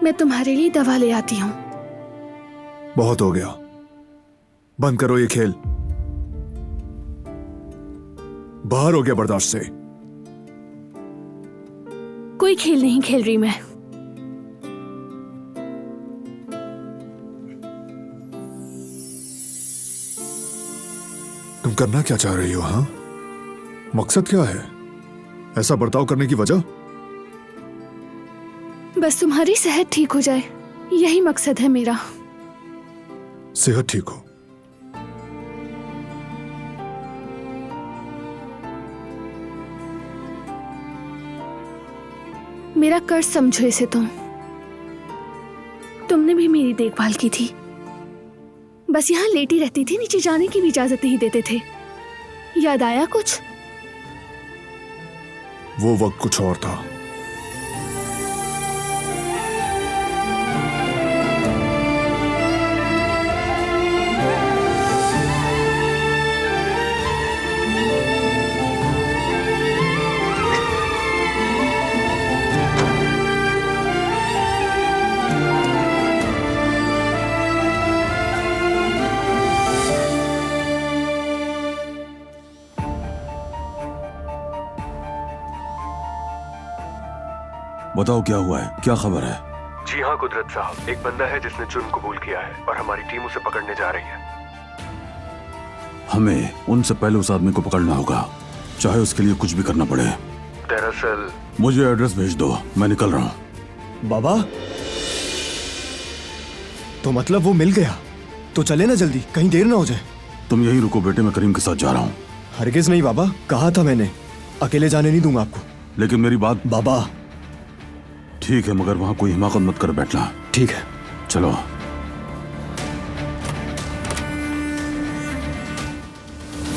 मैं तुम्हारे लिए दवा ले आती हूँ। बहुत हो गया, बंद करो ये खेल। बाहर हो गया बर्दाश्त से। कोई खेल नहीं खेल रही मैं। तुम करना क्या चाह रही हो? हाँ, मकसद क्या है ऐसा बर्ताव करने की वजह? बस तुम्हारी सेहत ठीक हो जाए, यही मकसद है मेरा। सेहत ठीक हो? मेरा कर्ज समझो इसे तुमने भी मेरी देखभाल की थी। बस यहाँ लेटी रहती थी, नीचे जाने की भी इजाजत नहीं देते थे। याद आया कुछ? वो वक्त कुछ और था। बताओ क्या हुआ है, क्या खबर है? जी हाँ कुदरत साहब, एक बंदा है जिसने जुर्म कबूल किया है और हमारी टीम उसे पकड़ने जा रही है। हमें उनसे पहले उस आदमी को पकड़ना होगा, चाहे उसके लिए कुछ भी करना पड़े। दरअसल मुझे एड्रेस भेज दो, मैं निकल रहा हूँ। बाबा, तो मतलब वो मिल गया? तो चले ना जल्दी, कहीं देर ना हो जाए। तुम यहीं रुको बेटे, मैं करीम के साथ जा रहा हूँ। हरगिज नहीं बाबा, कहा था मैंने, अकेले जाने नहीं दूंगा आपको। लेकिन मेरी बात। बाबा ठीक है, मगर वहां कोई हिमाकत मत कर बैठना। ठीक है, चलो।